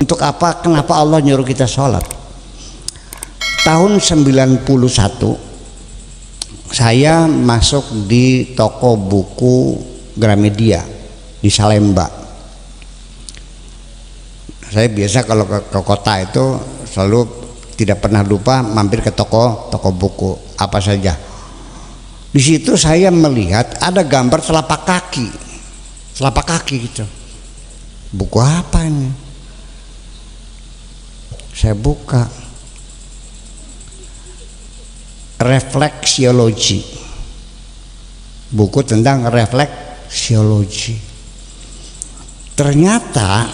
Untuk apa? Kenapa Allah nyuruh kita sholat? Tahun 91 saya masuk di toko buku Gramedia di Salemba. Saya biasa kalau ke kota itu selalu tidak pernah lupa mampir ke toko buku apa saja. Di situ saya melihat ada gambar telapak kaki gitu. Buku apa ini? Saya buka, refleksiologi, buku tentang refleksiologi. Ternyata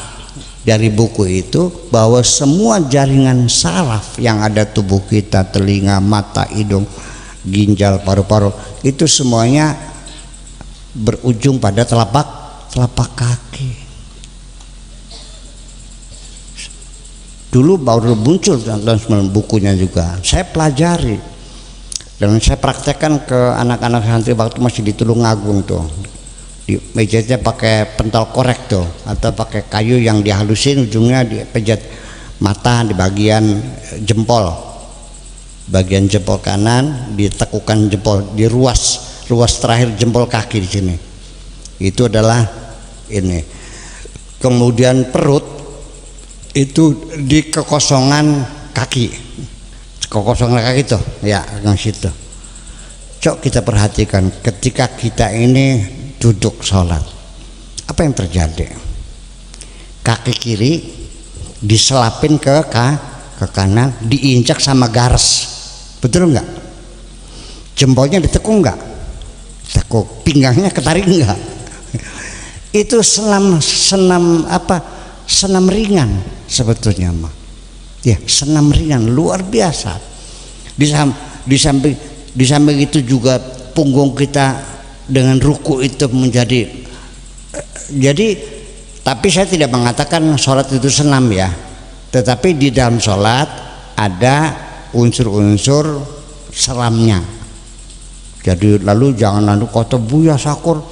dari buku itu bahwa semua jaringan saraf yang ada tubuh kita, telinga, mata, hidung, ginjal, paru-paru, itu semuanya berujung pada telapak kaki. Dulu baru muncul tahun bukunya juga. Saya pelajari dan saya praktekkan ke anak-anak santri waktu masih di Tulungagung tuh. Di mejanya pakai pentol korek tuh, atau pakai kayu yang dihalusin, ujungnya dipejat mata di bagian jempol. Bagian jempol kanan ditekukan jempol di ruas terakhir jempol kaki di sini. Itu adalah ini. Kemudian perut itu di kekosongan kaki itu ya, yang situ. Cok, kita perhatikan ketika kita ini duduk sholat, apa yang terjadi? Kaki kiri diselapin ke kanan, diinjak sama garis, betul nggak? Jempolnya ditekuk nggak? Tekuk. Pinggangnya ketarik nggak? Itu senam ringan sebetulnya mah. Ya, senam ringan luar biasa. Di samping itu juga punggung kita dengan ruku itu menjadi jadi, tapi saya tidak mengatakan sholat itu senam ya, tetapi di dalam sholat ada unsur-unsur seramnya. Jadi lalu jangan lalu kata Buya Sakur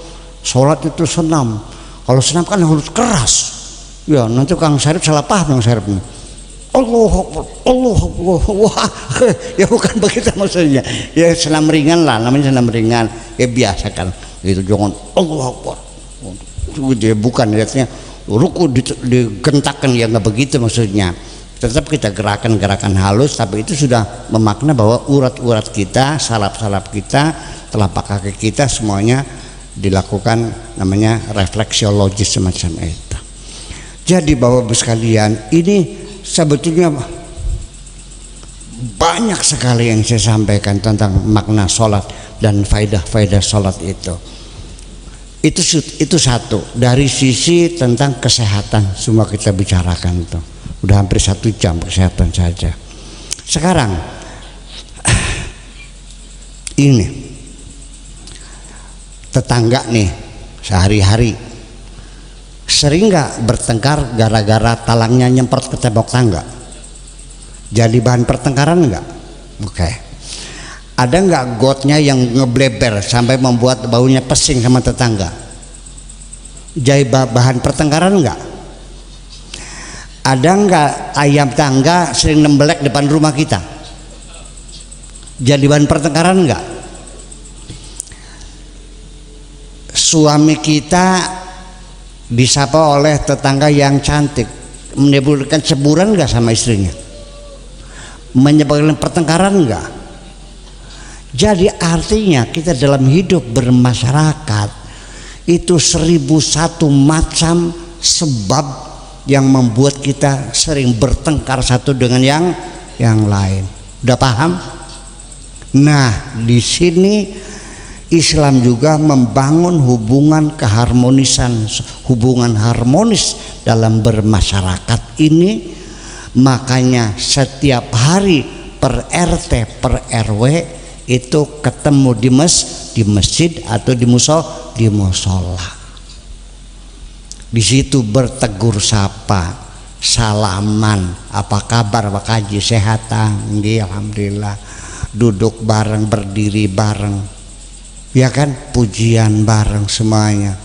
sholat itu senam. Kalau senam kan harus keras. Ya, nanti Kang Syarif salah paham yang Syarif ini. Allah, wah, ya bukan begitu maksudnya. Ya senam ringan lah, namanya senam ringan. Ya biasa kan, itu jangan Allah Akbar. Dia bukan lihatnya ruku digentakkan, ya nggak begitu maksudnya. Tetap kita gerakan halus, tapi itu sudah memakna bahwa urat-urat kita, saraf-saraf kita, telapak kaki kita semuanya dilakukan namanya refleksiologi semacam itu. Jadi Bapak-Ibu sekalian, ini sebetulnya banyak sekali yang saya sampaikan tentang makna sholat dan faedah-faedah sholat itu. Itu satu dari sisi tentang kesehatan, semua kita bicarakan itu. Udah hampir 1 jam kesehatan saja. Sekarang ini tetangga nih sehari-hari sering nggak bertengkar gara-gara talangnya nyemprot ke tembok tangga? Jadi bahan pertengkaran nggak? Oke. Ada nggak gotnya yang ngebleber sampai membuat baunya pesing sama tetangga? Jadi bahan pertengkaran nggak? Ada nggak ayam tangga sering nembelek depan rumah kita? Jadi bahan pertengkaran nggak? Suami kita disapa oleh tetangga yang cantik, menimbulkan ceburan nggak sama istrinya? Menyebabkan pertengkaran nggak? Jadi artinya kita dalam hidup bermasyarakat itu 1001 macam sebab yang membuat kita sering bertengkar satu dengan yang lain. Udah paham? Nah, di sini Islam juga membangun hubungan keharmonisan, hubungan harmonis dalam bermasyarakat ini. Makanya setiap hari per RT per RW itu ketemu di masjid atau di musola. Di situ bertegur sapa, salaman, apa kabar Pak Haji, sehat? Alhamdulillah. Duduk bareng, berdiri bareng. Ya kan, pujian bareng semuanya.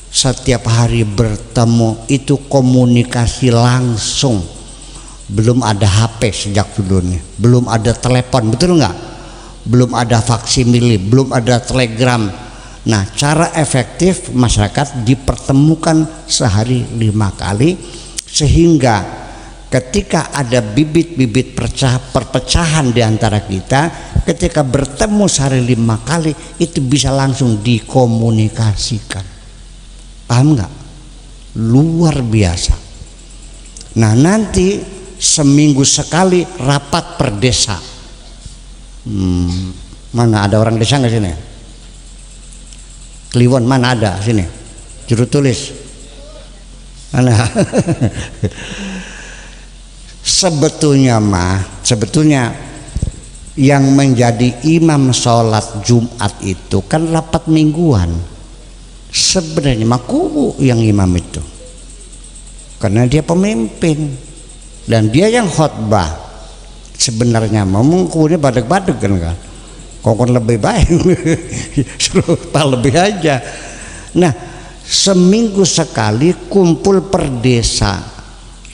setiap hari bertemu, itu komunikasi langsung. Belum ada HP sejak dulunya, belum ada telepon, betul nggak? Belum ada faksimile, belum ada telegram. Nah, cara efektif masyarakat dipertemukan sehari 5 kali, sehingga ketika ada bibit-bibit perpecahan di antara kita, ketika bertemu sehari 5 kali itu bisa langsung dikomunikasikan. Paham nggak? Luar biasa. Nah, nanti seminggu sekali rapat per desa. Mana ada orang desa nggak sini? Kliwon mana ada sini? Juru tulis mana? Sebetulnya yang menjadi imam sholat Jumat itu kan rapat mingguan. Sebenarnya makubu yang imam itu, karena dia pemimpin dan dia yang khotbah. Sebenarnya mengkubunya badek-badek kan, kokon lebih baik suruh lebih aja. Nah, seminggu sekali kumpul per desa,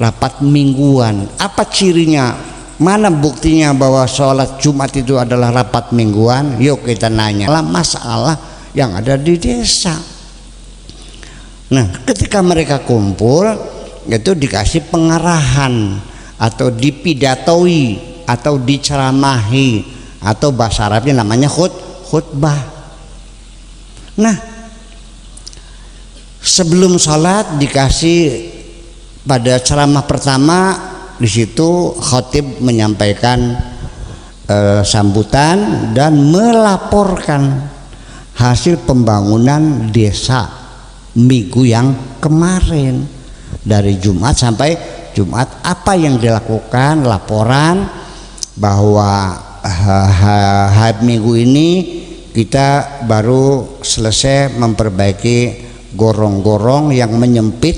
rapat mingguan. Apa cirinya? Mana buktinya bahwa sholat Jumat itu adalah rapat mingguan? Yuk kita nanya lah masalah yang ada di desa. Nah, ketika mereka kumpul itu dikasih pengarahan atau dipidatoi atau diceramahi, atau bahasa Arabnya namanya khutbah. Nah, sebelum sholat dikasih pada ceramah pertama, di situ khatib menyampaikan sambutan dan melaporkan hasil pembangunan desa minggu yang kemarin, dari Jumat sampai Jumat apa yang dilakukan, laporan bahwa minggu ini kita baru selesai memperbaiki gorong-gorong yang menyempit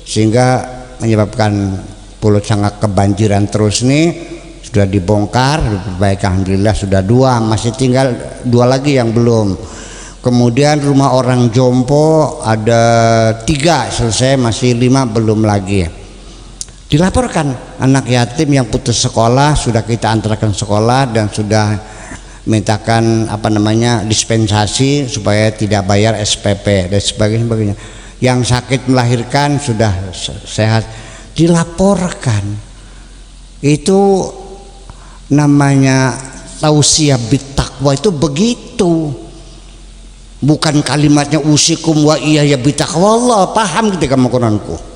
sehingga menyebabkan Pulau Sangat kebanjiran terus nih, sudah dibongkar, diperbaiki, alhamdulillah sudah 2, masih tinggal 2 lagi yang belum. Kemudian rumah orang jompo ada 3 selesai, masih 5 belum lagi. Dilaporkan anak yatim yang putus sekolah sudah kita antarkan sekolah dan sudah mintakan dispensasi supaya tidak bayar SPP dan sebagainya. Yang sakit melahirkan sudah sehat, dilaporkan. Itu namanya tausiah bittaqwa, itu begitu. Bukan kalimatnya usikum wa iya bittaqwa Allah, paham ketika Quranku.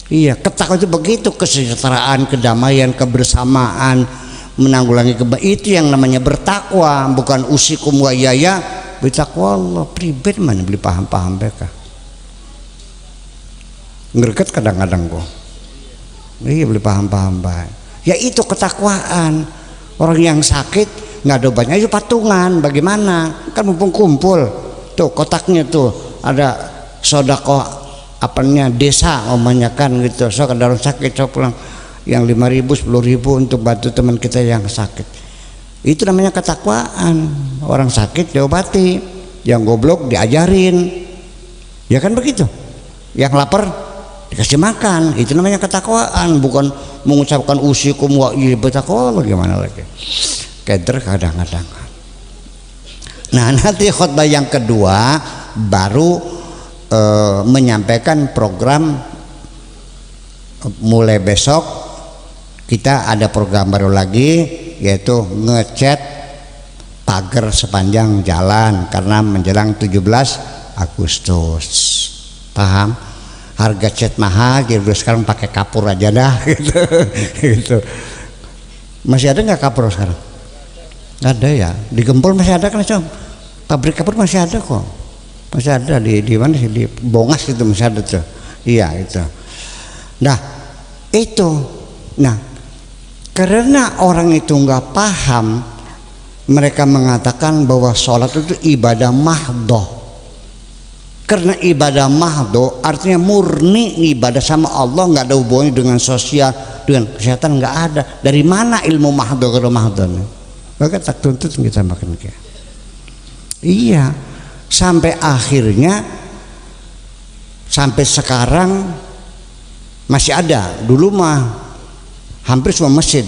Iya, ketakwa itu begitu, kesejahteraan, kedamaian, kebersamaan, menanggulangi itu yang namanya bertakwa, bukan usikum wa iya bittaqwa Allah. Pribadi mana beli paham-paham mereka. Ngereket kadang-kadang kok. Iya, beli paham-paham baik. Ya itu ketakwaan. Orang yang sakit nggak ada obatnya, itu patungan. Bagaimana? Kan mumpung kumpul tuh kotaknya tuh ada sodakoh desa omanya kan gitu. So kalau sakit so pulang yang 5.000 10.000 untuk bantu teman kita yang sakit. Itu namanya ketakwaan. Orang sakit diobati, yang goblok diajarin, ya kan begitu. Yang lapar dikasih makan, itu namanya ketakwaan, bukan mengucapkan usikum wa bittaqwa. Gimana lagi? Keder kadang-kadang. Nah, nanti khutbah yang kedua baru menyampaikan program. Mulai besok kita ada program baru lagi, yaitu ngecat pagar sepanjang jalan karena menjelang 17 Agustus. Paham? Harga cat mahal, jadi sekarang pakai kapur aja dah gitu. Masih ada nggak kapur sekarang? Nggak ada ya. Di Gempol masih ada kan, pabrik kapur masih ada kok. Masih ada di mana sih, di Bongas itu masih ada tuh. Iya itu. Nah itu. Nah karena orang itu nggak paham, mereka mengatakan bahwa sholat itu ibadah mahdoh. Karena ibadah mahdoh artinya murni ibadah sama Allah, nggak ada hubungannya dengan sosial, dengan kesehatan, nggak ada. Dari mana ilmu mahdoh ke mahdoh? Maka tak tuntut kita makan kayak. Iya, sampai akhirnya sampai sekarang masih ada. Dulu mah hampir semua masjid.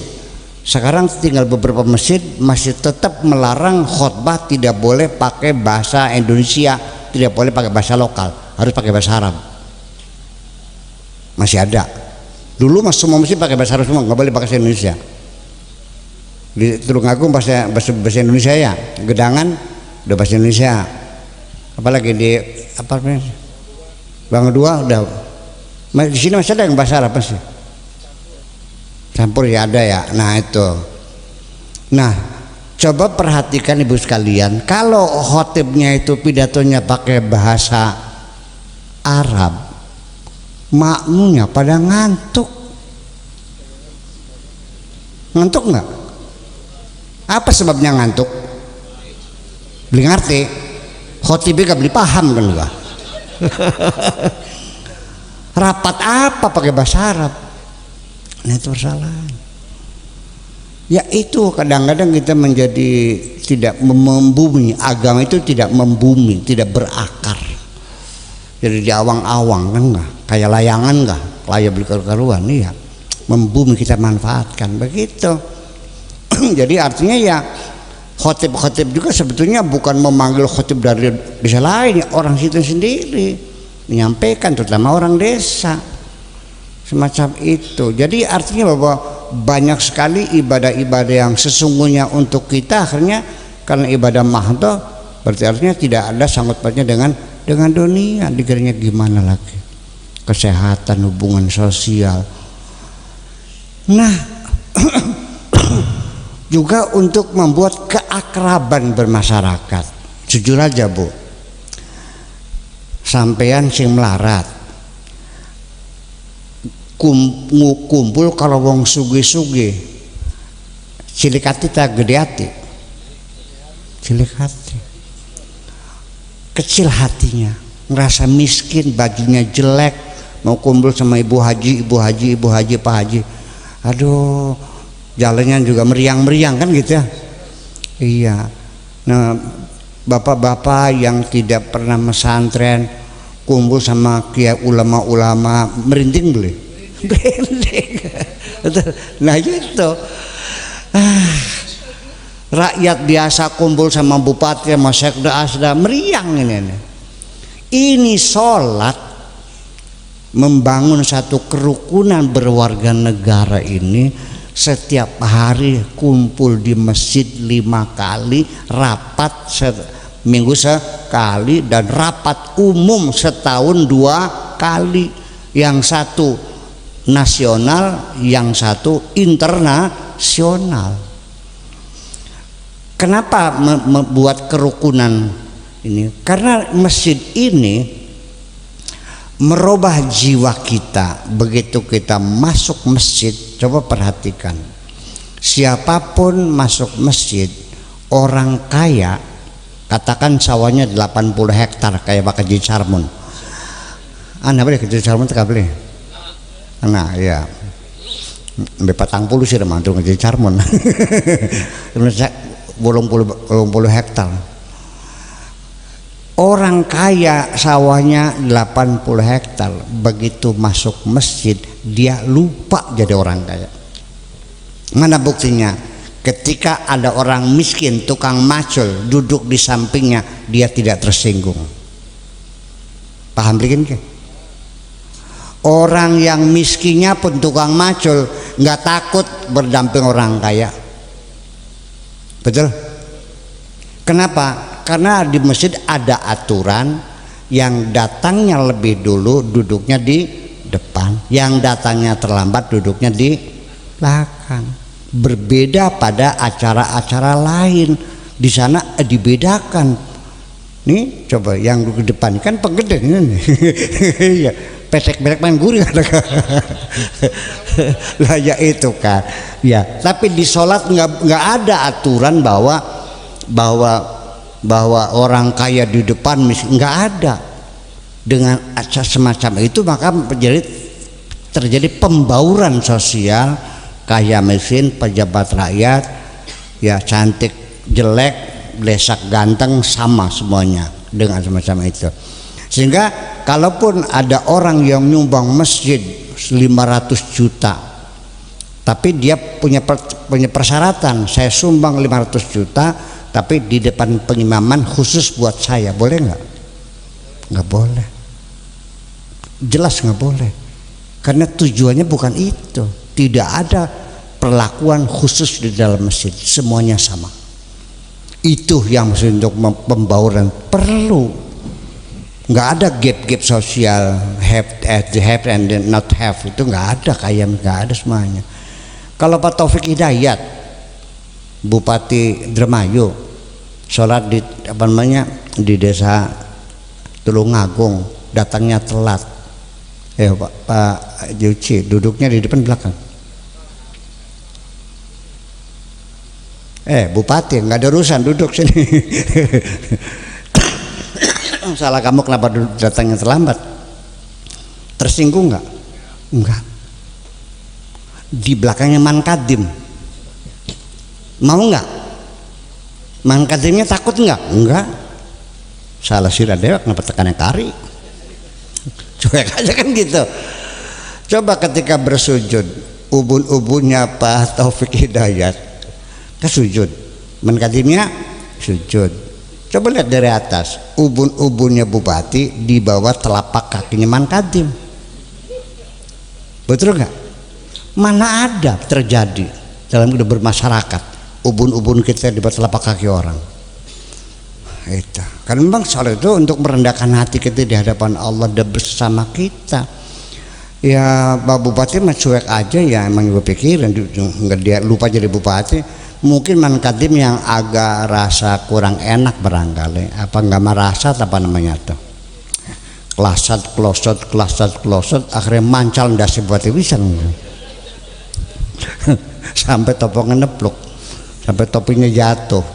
Sekarang tinggal beberapa masjid masih tetap melarang khotbah tidak boleh pakai bahasa Indonesia, tidak boleh pakai bahasa lokal, harus pakai bahasa Arab. Masih ada. Dulu mas semua masjid pakai bahasa Arab semua, nggak boleh pakai bahasa Indonesia. Di Tulungagung bahasa Indonesia ya, Gedangan udah bahasa Indonesia. Apalagi di apa namanya? Bang Dua udah. Di sini masih ada yang bahasa Arab sih. Campur ya ada ya. Nah itu. Nah coba perhatikan ibu sekalian, kalau khotibnya itu pidatonya pakai bahasa Arab, makmunya pada ngantuk. Ngantuk nggak? Apa sebabnya ngantuk? Beli ngerti, khotibnya gak beli paham kan enggak? Rapat apa pakai bahasa Arab? Nah itu persoalan. Ya itu kadang-kadang kita menjadi tidak membumi, agama itu tidak membumi, tidak berakar. Jadi di awang-awang kan enggak, kayak layangan enggak, layak beli karuan, iya. Membumi kita manfaatkan begitu. Jadi artinya ya khotib-khotib juga sebetulnya bukan memanggil khotib dari desa lain, orang situ sendiri menyampaikan, terutama orang desa semacam itu. Jadi artinya bahwa banyak sekali ibadah-ibadah yang sesungguhnya untuk kita akhirnya karena ibadah mahdoh, berarti artinya tidak ada sangkut pautnya dengan dunia. Dikiranya gimana lagi, kesehatan, hubungan sosial. Nah juga untuk membuat keakraban bermasyarakat. Jujur aja Bu, sampean sing melarat kumpul kalau wong sugih-sugih, cilik hati tak gede hati, cilik hati, kecil hatinya, ngerasa miskin, bajunya jelek, mau kumpul sama ibu haji, Pak Haji, aduh jalannya juga meriang-meriang kan gitu ya. Iya. Nah bapak-bapak yang tidak pernah pesantren kumpul sama kiai ulama-ulama merinding beli. Merinding. Nah gitu. Rakyat biasa kumpul sama bupati sama sekda asda meriang ini. Ini sholat membangun satu kerukunan berwarga negara ini. Setiap hari kumpul di masjid 5 kali, rapat minggu sekali, dan rapat umum setahun 2 kali. Yang satu nasional, yang satu internasional. Kenapa membuat kerukunan ini? Karena masjid ini merubah jiwa kita. Begitu kita masuk masjid, coba perhatikan, siapapun masuk masjid, orang kaya, katakan sawahnya 80 hektar kayak Pak Haji Sarmun. Anda boleh Haji Sarmun tak boleh? Nah ya, 40 sih mantu Haji Sarmun. 80 hektar. Orang kaya sawahnya 80 hektar, begitu masuk masjid dia lupa jadi orang kaya. Mana buktinya? Ketika ada orang miskin, tukang macul duduk di sampingnya, dia tidak tersinggung. Paham bikin ke? Orang yang miskinnya pun tukang macul nggak takut berdamping orang kaya. Betul? Kenapa? Karena di masjid ada aturan, yang datangnya lebih dulu duduknya di depan, yang datangnya terlambat duduknya di belakang. Berbeda pada acara-acara lain, di sana dibedakan. Nih coba yang duduk di depan kan penggede ini. Iya, pesek-pesek main gurih ada. Lah ya itu kan. Ya, tapi di sholat nggak ada aturan bahwa orang kaya di depan nggak ada. Dengan acara semacam itu maka terjadi pembauran sosial, kaya miskin, pejabat rakyat, ya cantik jelek, lesak ganteng sama semuanya dengan semacam itu. Sehingga kalaupun ada orang yang nyumbang masjid 500 juta, tapi dia punya persyaratan, saya sumbang 500 juta tapi di depan pengimaman khusus buat saya, boleh nggak? Nggak boleh, jelas nggak boleh, karena tujuannya bukan itu. Tidak ada perlakuan khusus di dalam masjid, semuanya sama. Itu yang maksud untuk pembauran perlu. Nggak ada gap sosial, have and not have, itu nggak ada, kayak nggak ada semuanya. Kalau Pak Taufik Hidayat, Bupati Indramayu, sholat di di desa Tulungagung, datangnya telat. Pak Juci duduknya di depan belakang. Bupati nggak ada urusan, duduk sini. Salah kamu, kenapa datangnya terlambat? Tersinggung nggak? Enggak. Di belakangnya Mankadim, mau nggak? Mankadimnya takut nggak? Enggak. Salah sirah dewa, kenapa tekannya kari? Cuek aja kan gitu. Coba ketika bersujud, ubun-ubunnya Pak Taufik Hidayat ke sujud, Mankadimnya sujud. Coba lihat dari atas, ubun-ubunnya bupati di bawah telapak kakinya Mankadim. Betul nggak? Mana ada terjadi dalam hidup bermasyarakat ubun-ubun kita di bawah telapak kaki orang. Itu karena memang soal itu untuk merendahkan hati kita di hadapan Allah dan bersama kita. Ya Pak Bupati mah cuek aja, ya emang gue pikirin nggak, dia lupa jadi bupati. Mungkin Mankadim yang agak rasa kurang enak barangkali, apa nggak merasa apa namanya tuh, kelasat klosot, akhirnya mancal ndasi bupati bisa sampai topongnya nepluk, sampai topinya jatuh.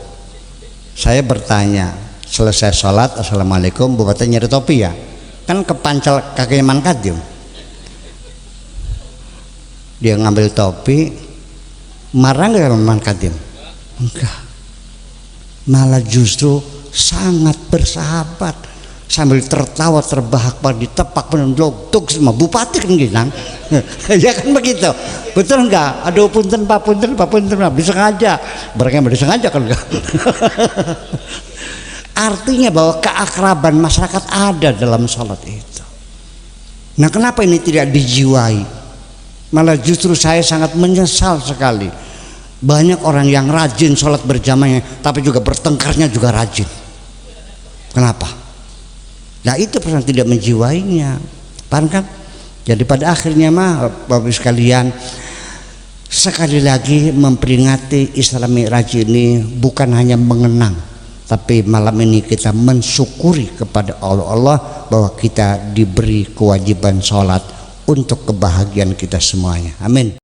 Saya bertanya, selesai sholat, assalamualaikum, bupati nyari topi ya, kan kepancal kakinya Mankadim. Dia ngambil topi, marah nggak sama Mankadim? Enggak, malah justru sangat bersahabat, sambil tertawa terbahak-bahak, ditepak penunduk sama bupati kan gitu. Ya kan begitu, betul enggak? Aduh punten pak, disengaja, barangnya disengaja kan enggak? Artinya bahwa keakraban masyarakat ada dalam sholat itu. Nah kenapa ini tidak dijiwai? Malah justru saya sangat menyesal sekali, banyak orang yang rajin sholat berjamaahnya tapi juga bertengkarnya juga rajin. Kenapa? Nah itu persoalan tidak menjiwainya, paham kan? Jadi pada akhirnya mah Bapak sekalian, sekali lagi memperingati Isra Mi'raj ini bukan hanya mengenang, tapi malam ini kita mensyukuri kepada Allah bahwa kita diberi kewajiban sholat untuk kebahagiaan kita semuanya. Amin.